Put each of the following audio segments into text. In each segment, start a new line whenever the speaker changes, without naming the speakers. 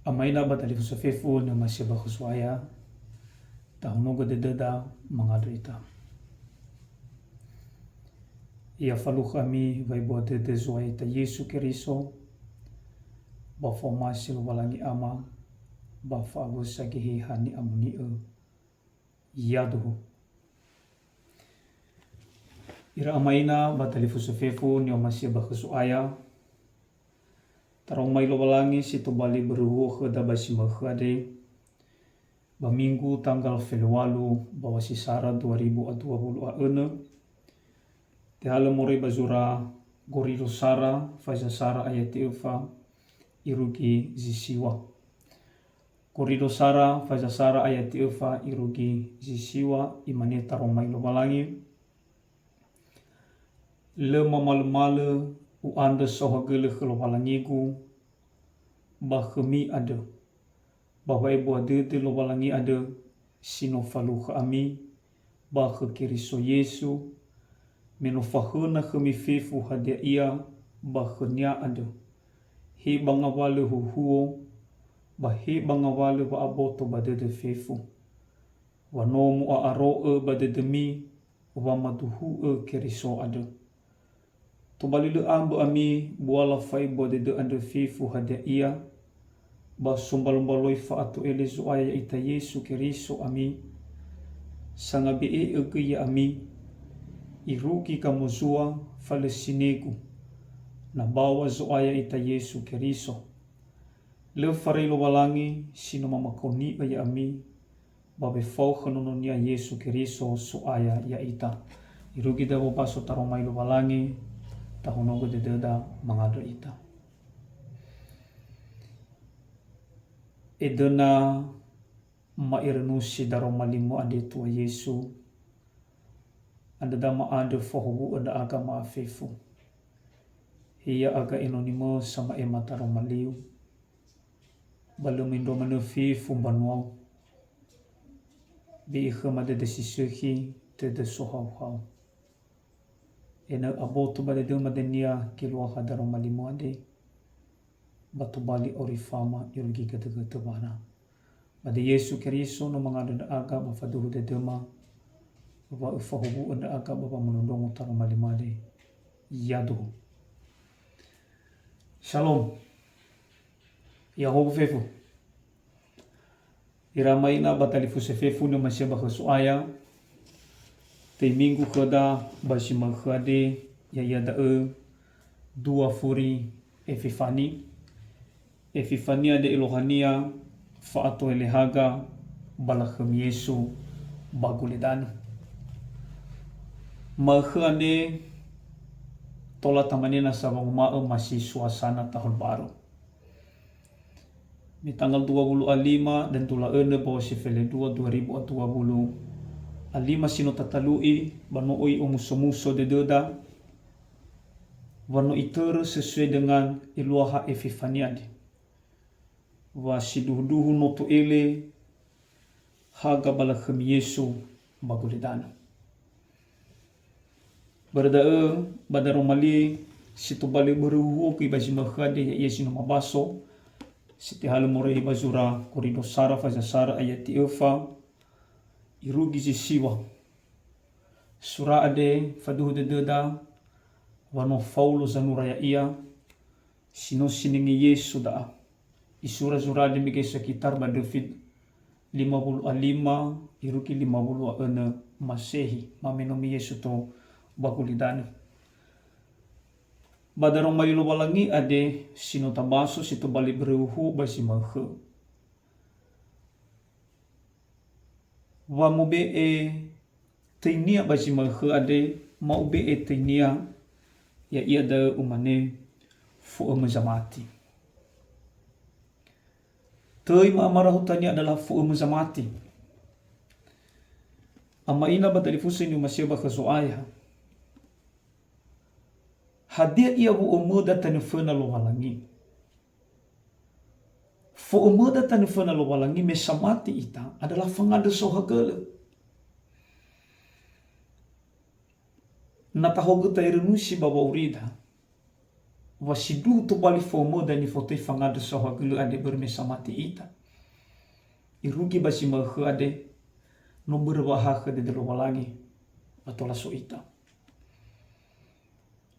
Amaina batali fusafefu na masyaba kuswaya tahunogo dededa mangadrita. Ia falu kami vai buat dede zuai ta Yesu Keriso ba formasi walangi ama ba fagu sagihi hani amuni yaduhu. Ira amaina batali fusafefu ni masyaba kuswaya tarong may walangi situ bali beruhu khada basi makhade ba minggu tanggal Februari bawasi sara 2020 te hala more bazura gorido sara faza sara ayati ufa irugi zisiwa gorido sara faza sara ayati ufa irugi zisiwa imane tarong may walangi le mamal u anda sohagele walangigu bah kemi ada bahwa ibu ada te lo walangi ada sino falu kami bah Keriso Yesu meno fahuna kemi fefu hadia ia bah nya ada he bangawale huo bah he bangawale wa aboto badede fefu wanomu a aro badedemi wa maduhu Keriso ada to balilu ambu ami buala fai bodede ande fifu hadia ia ba sumbalombaloi fa atu ele zuaya ita Yesu Keriso ami sangabe ya ami iruki kamuzua falesinego na bawa zuaya ita Yesu Keriso le farelo walangi sino mamakoni ya ami babe fau khanononia Yesu Keriso zuaya ya ita iruki dawo paso taromai lo walangi tahunogo dededa mangado ita. Edena mairenusi daro malimu ade tua Yesu anda dama ade fohobu ada aga maafefu hiya aga enonimo sama ema taro maliu balumindo manefifu banuau bi ikhama de desisuhi te de sohau ena abotu bade dema denia kilwa hadaro malimu ade batu bali orifama irugi gata bana bade Yesu Keriso no mangada aga bafaduhu de dema wa ufahubu anda aga baba menundong taro malimu ade yaduhu. Shalom Yahobu fefu iramaina batali fusefefu no masyaba khasuaya te minggu khada basi makhade yada dua furi Epifania de Elohania faato elehaga balakhem Yesu baguledano makhane tola tamanina sabang masih suasana tahun baru di tanggal 25 dan tula ene bawa sifele 2020 alima sino tatalui banoi umuso de deda wano itere sesuai dengan iluaha Epifaniade wa siduhu noto ele haga balakhem Yesu baguledano berda badaro mali situ bali beruhu ki basi makhade ya Yesu no mabaso siti halu more bazura korido sara faza sara ayati efa irugi zisiwa sura ade faduhu de deda wano faulo zanura ya ia sino siningi Yesu da isura zura de mige sekitar ba David 55 iruki 50 masehi mamenomi Yesu to bakulidane badarong mayulo walangi ade sino tabaso situ bali beruhu basi makhe wa mube teinia basi makhe ade mau be teinia ya ia da umane fu mazamati toi maamara hutani adalah fu mazamati amaina batali fusini masyaba khazuaya hadia ia bu umuda tanifuna lo walangi fu umuda tanifuna lo walangi mesamati ita adalah fangada sohagele natahogu tairenusi baba urida wasidu to bali fomo dan ifotoi fangado soha gelu ade bermesa mati ita. Irugi basi mahe ade no berwaha ke de walangi atau laso ita.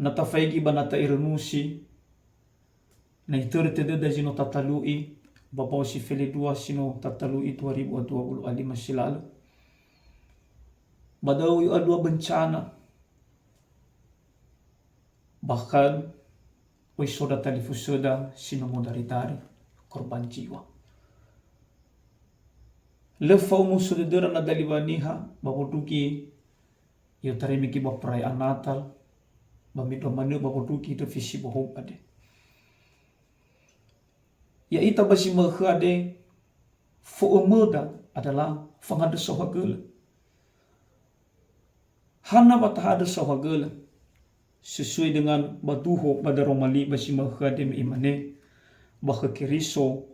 Nata faigi banata irenusi na itere te da sino tatalui bapau si fele dua sino tatalui 2025 silalu. Badau yu adua bencana bahkan soda tali fusoda sino modalitari korban jiwa. Lefau musuh dedera na dalibaniha baboduki yo tarimi ki ba perayaan Natal bamidwa manu baboduki itu visi bohong ade. Ya ita basi mahe ade fo moda adalah fangada sohagel. Hana batahada sohagel sesuai dengan batuho pada romali basi mahe ade me imane bah keriso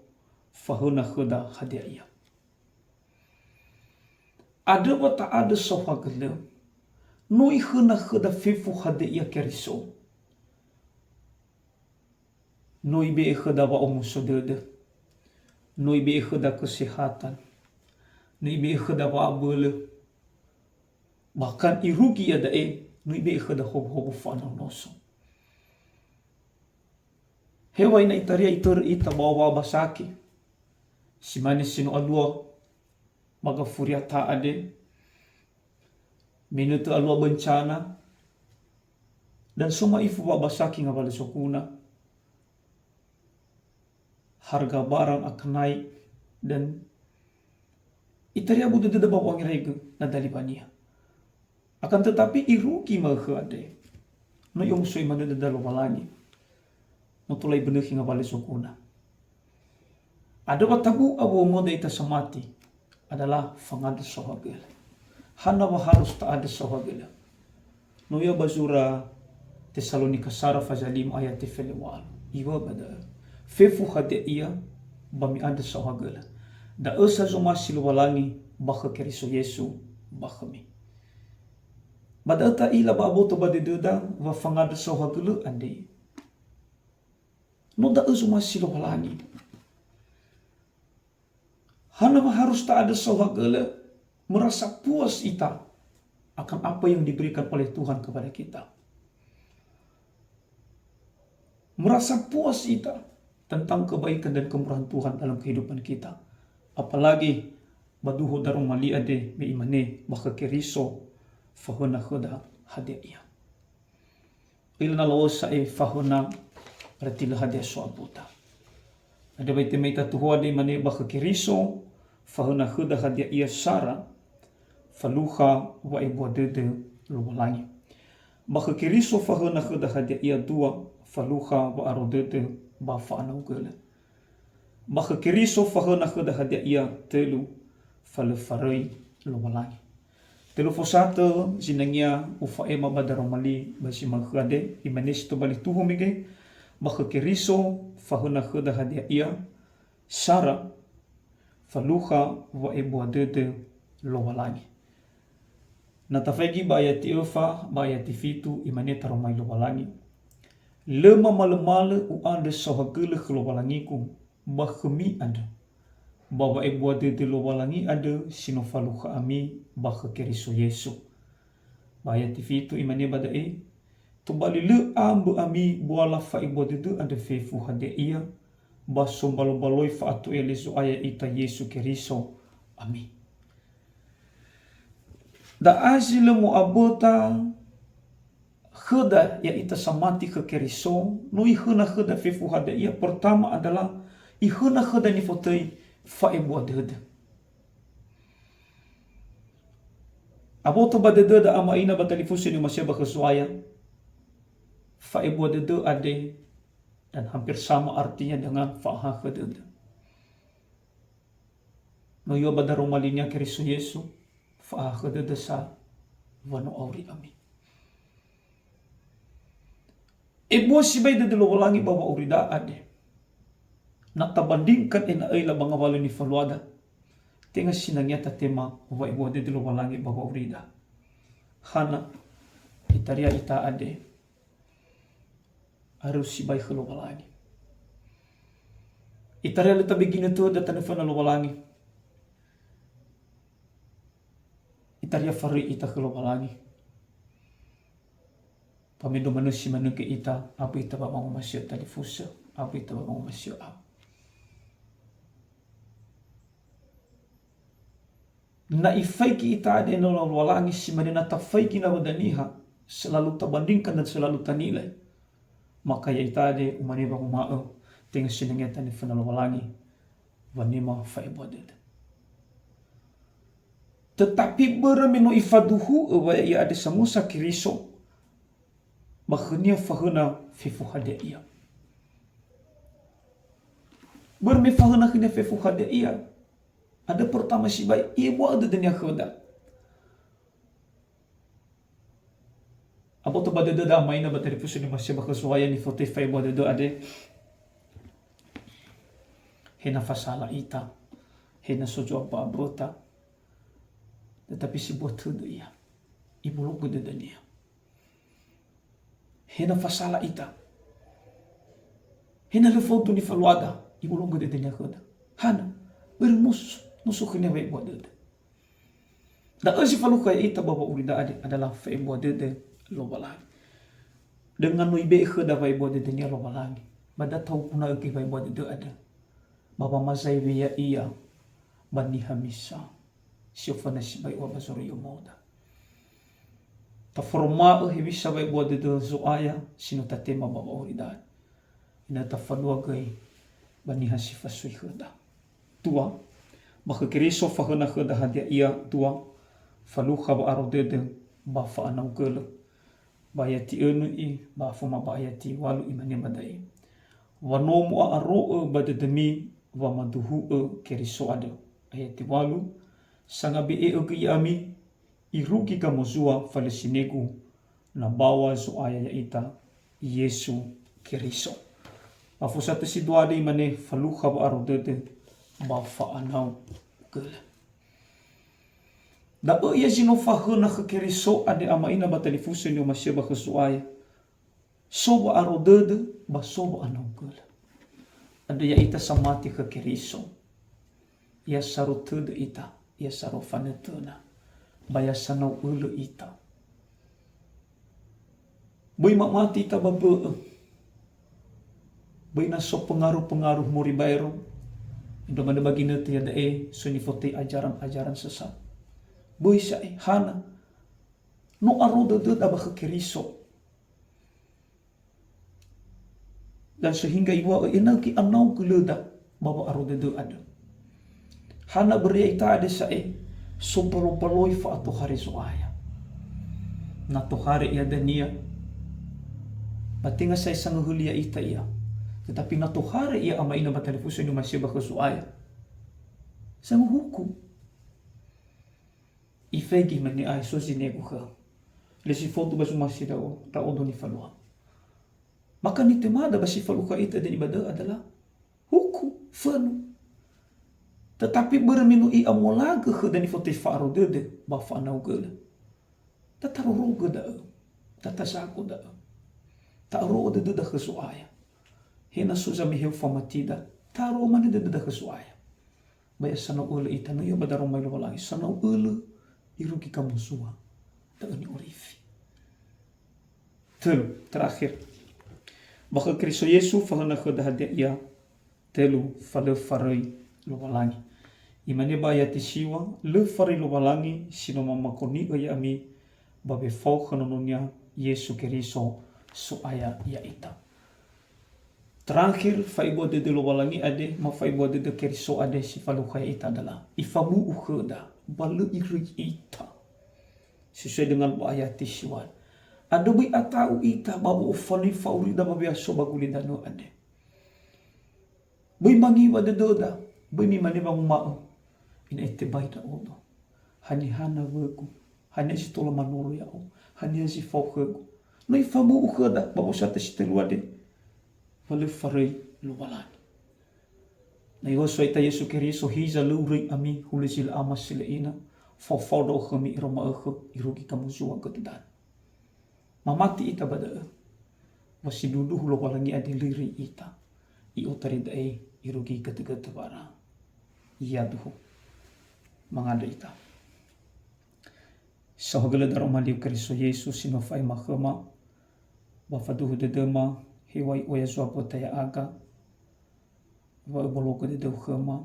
fahuna khada hadiah. Ada bata ada sohagel noi huna khada fefu hadiah keriso. Noi be khada wa omusodede. Noi be khada kesehatan. Noi be khada wa abule. Bahkan irugi ada noi be khada hob fana noso. Hewa ina itaria itor ita bawa basaki. Simane sino alua maga furiata ade. Minuto alua bencana. Dan semua ifu basaki ngabale sokuna. Harga barang akan naik dan itaria butuh tidak bawa ngirege na dalibania. Akan tetapi irugi mahe ade. No yung sui mana dalo malani. No tulai benih hingga balik sokuna. Ada batabu abu moda ita samati adalah fangada sohagel. Hana harus tak ada sohagel. No ya basura Tesalonika Sara fazalim ayat tefelewan. Iwa bada. Fefu hade ia bami ada sohagel. Da esa zoma silwalangi baka keriso Yesu bakami. Badata ila babo to badededa wa fangada sohagel ande. No da zoma silwalangi. Hana harus tak ada sohagel merasa puas ita akan apa yang diberikan oleh Tuhan kepada kita. Merasa puas ita tentang kebaikan dan kemurahan Tuhan dalam kehidupan kita. Apalagi baduho darong mali ade me imane baka keriso fahona khoda hadiah. Ilna lawosa fahona ratila hadiah suabuta. Ada baite meita tuho ade mane baka keriso fahona khoda hadiah sara faluha wa ibu dede luwalangi. Baka keriso fahona khoda hadiah dua faluha wa arodede bafa anaugele. Baka keriso fahona khoda hadiah telu falefarei luwalangi. Telu fosate zinangia ufa ema badaromali basi maghade imanes to bali tuho mige baka keriso fahona khoda hadiah sara faluha wa ibu dede luwalangi. Natafegi bayati ufa bayati fitu imane taromai luwalangi. Lema malemale uande sohagele khlowalangiku bakhmi ada. Baba ibu ade de lowalangi ada sinofaluha ami bakha keriso Yesu. Baya tifitu imane bada to bali le ambu ami buala fa ibu ade ada fefu hade ia baso balo-baloi fa atu elezo aya ita Yesu keriso ami. Da azile mu abota kheda ya ita samati ke keriso no ihuna kheda fefu hada ia pertama adalah ihuna kheda ni fotei fa ibu ade. Abota badede da ama ina batalifusi ni masya bakasuaya fa ibu ade dan hampir sama artinya dengan fa ha kheda. No yo badaromalinya keriso Yesu fa ha kheda sa wano auri ami. Ibu si bay de lowalangi bawa urida ade. Natabandingkan ina ay labang awalo ni faluada. Tenga sinangya tema wa ibu de lowalangi bawa urida. Hana itaria ita ade. harus si baik lo balangi. Itare le tabigina tu da tanafana lo balangi. Itaria fari ita ke lo balangi. Pamindo manusia manuke ita apa ita ba mau masih tadi fusa, apa ita ba mau masih apa. Na ifaiki ita ada no walangi si manina tafaiki na wadaniha selalu tabandingkan dan selalu tanilai. Maka ya ita ada umani bang ma'o tengah sinengeta ni fana walangi wanima faiboded. Tetapi beramino ifaduhu wa ia ada samusa kiriso bakhnia fahuna fifu hade ia. Berme fahuna khina fifu hade ia. Ada pertama si baik, ibu ada dunia khuda. Apa tu pada dah main apa tadi pusing masih berkesuaian ni foto ibu ada ade. Hena fasala ita, hena sojo apa abrota. Tetapi si buat tu dia, ibu lugu de dunia. Hena fasala ita, hena le foto ni faluada, ibu lugu de dunia khuda. Hana bermusuh. Nusukhnya baik buat dede. Dan si falu kaya ita bapa urida ade adalah baik buat dede lo balangi. Dengan nu ibe khe da baik buat dede ni lo balangi. Bada tahu puna ke baik buat dede ada. Bapa mazai ya iya bani hamisa. Siofana si baik wa basoro yo moda. Ta forma bisa baik buat dede zoaya sino tatema bapa urida. Ina ta falua gai bani hasifa sui kheda. Tua maka kiriso fahana khada hadia ia tua faluha ba arodede ba fa anau gele bayati enu i ba fuma bayati walu imane badai wanomu aro badedemi wa maduhu kiriso ada ayati walu sangabe ke yami iruki kamozua falesinegu na bawa zo aya ya ita Yesu kiriso afusatu si doade imane faluha ba arodede bafa anau gele. Da ia sino fahuna kekeriso ade ama ina batalifusen yo masyaba kesuaya. Soba arodede ba soba anau gele. Ada ya ita samati kekeriso. Ya sarutede ita, ya sarofanetena. Baya sanau ule ita. Boy mati ita babe. Boy na so pengaruh-pengaruh muribairo. Indo mana bagina tiada suni fote ajaran-ajaran sesat. Boy sa hana. No aroda de aba keriso. Dan sehingga iwa enaki anau kuleda baba aroda de ada. Hana beria ita ada sa so paloi fa ato hari soaya. Na to hari ia dania. Batinga sa isang hulia ita ia. Tetapi na tuhare ia ama ina batalifuso ni masih bakesuaya. Sang hukum. Ifegi mani ai so sinego ka. Lesi foto basu masih dao ta odo ni falua. Maka ni temada basi faluka ita dan ibadah adalah hukum fanu. Tetapi berminu i amolaga ke dan foto faro dede ba fa nau gele. Tataro da. Tatasako da. Ta ro de da kesuaya. Hena suza miheu famatida taro mani de da kesuaya. Baya sana ule ita no yo badaro mai lo balangi sana ule iruki kamu sua ta ni orifi. Terakhir. Baka Kristo Yesu fahana khada hadia ia telu fale farai lo balangi. Imane baya tisiwa le farai lo balangi sino mamakoni ya ami babe fau khanononya Yesu Kristo so aya ya ita. Terakhir, faibo de lo balangi ade, ma faibo de keriso ade si falukai ita adalah ifamu ukheda, balu iri ita. Sesuai dengan ayat tisiwan. Ada bi atau ita babu ufani fauli da mabiaso baguli dano ade. Bi mangi wa de doda, bi mi mani bang mao. Ina ite baita odo. Hani hana wegu, hani si tola manolo ya o, hani si faukhegu. No ifamu ukheda, babu sate si telu ade. Wale farai lubalani. Na iwa ita Yesu Keriso hiza luring ami hulisil amas sila ina. Fau do kami iroma irugi kamu zuwa ketudan. Mamati ita bada. wasiduduh lo palangi ade liri ita i otari dae irugi gata-gata bara iya tuh mangada ita sahagala daro maliu Kristo Yesus sinofai mahema bafaduhu dedema hewai oya zuapo taya aga wa boloko de hema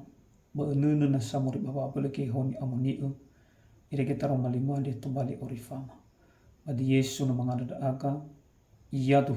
ba nuna na samuri baba balake honi amoniu ire getaro malima de tumbali orifama badi Yesu na mangada da aga iya tuh